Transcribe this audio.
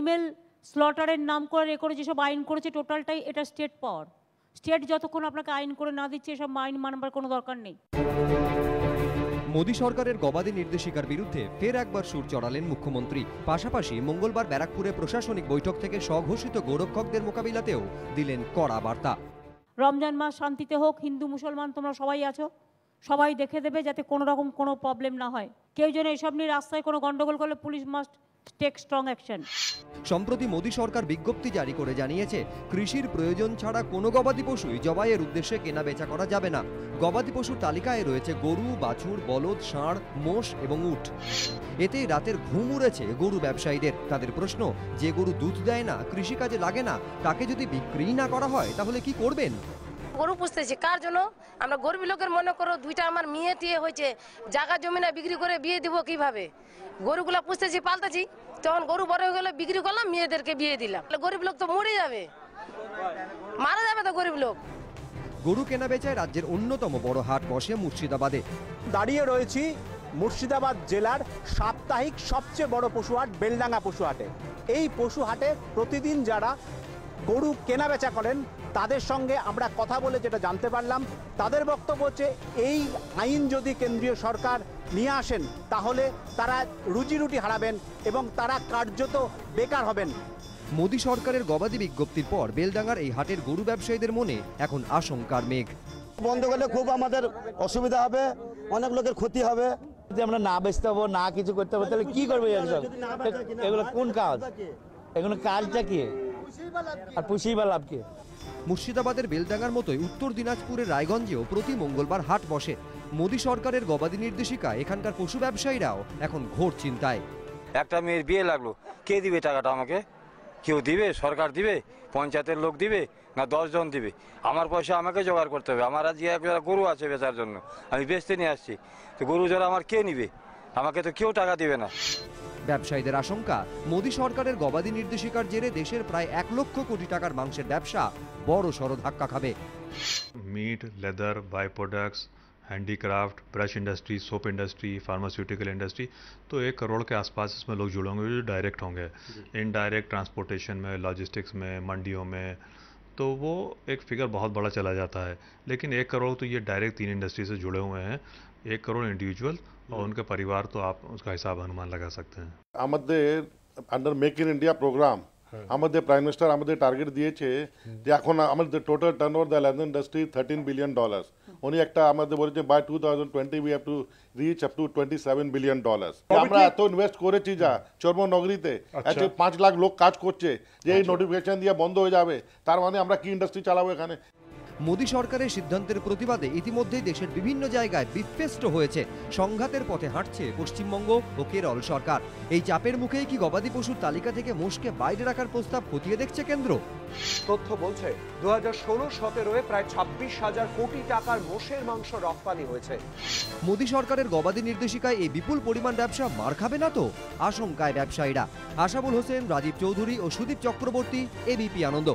Animal স্লটারের নাম করে যেসব আইন করেছে টোটালটাই এটা স্টেট পাওয়ার। স্টেট যতক্ষণ আপনাকে আইন করে না দিচ্ছে এসব আইন মানবার কোনো দরকার নেই। মোদী সরকারের গবাদি নির্দেশিকার বিরুদ্ধে ফের একবার সুর চড়ালেন মুখ্যমন্ত্রী। পাশাপাশি মঙ্গলবার ব্যারাকপুরে প্রশাসনিক বৈঠক থেকে স্বঘোষিত গোরক্ষকদের মোকাবিলাতেও দিলেন কড়া বার্তা। রমজান মাস শান্তিতে হোক, হিন্দু মুসলমান তোমরা সবাই আছো, সবাই দেখে দেবে যাতে কোনো রকম কোনো প্রবলেম না হয়। কেউ যেন এসব নিয়ে রাস্তায় কোনো গন্ডগোল করলে police must take strong action. সম্প্রতি মোদী সরকার বিজ্ঞপ্তি জারি করে জানিয়েছে কৃষির প্রয়োজন ছাড়া কোনো গবাদি পশুই জবাইয়ের উদ্দেশ্যে কেনা বেচা করা যাবে না। গবাদি পশুর তালিকায় রয়েছে গরু, বাছুর, বলদ, ষাঁড়, মোষ এবং উট। এতেই রাতের ঘুম উড়েছে গরু ব্যবসায়ীদের। তাদের প্রশ্ন, যে গরু দুধ দেয় না, কৃষিকাজে লাগে না, তাকে যদি বিক্রি না করা হয় তাহলে কি করবেন? গরু পুষতেছি কার জন্য? আমরা গরিব লোকের মনে করো দুইটা আমার মেয়ে টিয়ে হয়েছে, জায়গা জমি না বিক্রি করে বিয়ে দিব কিভাবে? গরুগুলা পুষতেছি, পালতেছি, তখন গরু বড় হয়ে গেলে বিক্রি করলাম, মেয়েদেরকে বিয়ে দিলাম। গরিব লোক তো মরে যাবে, মারা যাবে তো গরিব লোক। গরু কেনা বেচায় রাজ্যের অন্যতম বড় হাট বসে মুর্শিদাবাদে। দাঁড়িয়ে রয়েছি মুর্শিদাবাদ জেলার সাপ্তাহিক সবচেয়ে বড় পশুহাট বেলডাঙ্গা পশুহাটে। এই পশুহাটে প্রতিদিন যারা গরু কেনা বেচা করেন তাদের সঙ্গে আমরা কথা বলে যেটা জানতে পারলাম, তাদের বক্তব্য হচ্ছে এই আইন যদি কেন্দ্রীয় সরকার নিয়ে আসেন তাহলে তারা রুজি রুটি হারাবেন এবং তারা কার্যত বেকার হবেন। মোদী সরকারের গবাদি বিজ্ঞপ্তির পর বেলডাঙ্গার এই হাটের গরু ব্যবসায়ীদের মনে এখন আশঙ্কার মেঘ। বন্ধ করলে খুব আমাদের অসুবিধা হবে, অনেক লোকের ক্ষতি হবে। যদি আমরা না বেচতে হবো, না কিছু করতে হবে, তাহলে কি করবে? এগুলো কোন কাজ? এগুলো কাজটা কি? আর পুষিয়ে বা লাভ কি? মুর্শিদাবাদের বেলডাঙ্গার মতোই উত্তর দিনাজপুরের রায়গঞ্জেও প্রতি মঙ্গলবার হাট বসে। মোদী সরকারের গবাদি নির্দেশিকা এখানকার পশু ব্যবসায়ীরাও এখন ঘোর চিন্তায়। একটা মেয়ের বিয়ে লাগলো, কে দিবে টাকাটা আমাকে? কেউ দিবে? সরকার দিবে? পঞ্চায়েতের লোক দিবে? না 10 জন দিবে? আমার পয়সা আমাকে জোগাড় করতে হবে। আমার আজকে এক গরু আছে বেচার জন্য, আমি বেচতে নিয়ে আসছি, তো গরু যারা আমার কে নিবে? আমাকে তো কেউ টাকা দিবে না। ব্যবসায়ীদের আশঙ্কা, মোদী সরকারের গবাদি নির্দেশিকার জেরে দেশের প্রায় 1 লক্ষ কোটি টাকার মাংসের ব্যবসা বড় সড় ধাক্কা খাবে। Meat, leather, by products, handicraft, brush industry, soap industry, pharmaceutical industry, तो 1 करोड़ के आसपास इसमें लोग जुड़े होंगे जो डायरेक्ट होंगे। इनडायरेक्ट ट्रांसपोर्टेशन में, लॉजिस्टिक्स में, मंडियों में, तो वो एक फिगर बहुत बड़ा चला जाता है। लेकिन 1 करोड़ तो ये डायरेक्ट 3 इंडस्ट्री से जुड़े हुए हैं। 1 करोड़ इंडिविजुअल और उनके परिवार, तो आप उसका हिसाब अनुमान लगा सकते हैं। আমাদের under make in India program আমাদের প্রাইম মিনিস্টার আমাদের টার্গেট দিয়েছে যে এখন আমাদের total turnover the leather industry $13 billion. উনি একটা আমাদের বলেছে by 2020 we have to reach up to $27 billion. আমরা এত ইনভেস্ট করেছি যা চর্মনগরীতে, আজকে 5 লাখ লোক কাজ করছে, যে এই নোটিফিকেশন দিয়ে বন্ধ হয়ে যাবে, তার মানে আমরা কি ইন্ডাস্ট্রি চালাবো এখানে? মোদী সরকারের সিদ্ধান্তের প্রতিবাদে ইতিমধ্যেই দেশের বিভিন্ন জায়গায় বিক্ষোভ হয়েছে। সংঘাতের পথে হাঁটছে পশ্চিমবঙ্গ ও কেরল সরকার। এই চাপের মুখেই কি গবাদি পশুর তালিকা থেকে মোষকে বাইরে রাখার প্রস্তাব খতিয়ে দেখছে কেন্দ্র? তথ্য বলছে 2016-17 প্রায় 26,000 কোটি টাকার মোষের মাংস রপ্তানি হয়েছে। মোদী সরকারের গবাদি নির্দেশিকায় এই বিপুল পরিমাণ ব্যবসা মার খাবে না তো? আশঙ্কায় ব্যবসায়ীরা। আশাবুল হোসেন, রাজীব চৌধুরী ও সুদীপ চক্রবর্তী, এবিপি আনন্দ।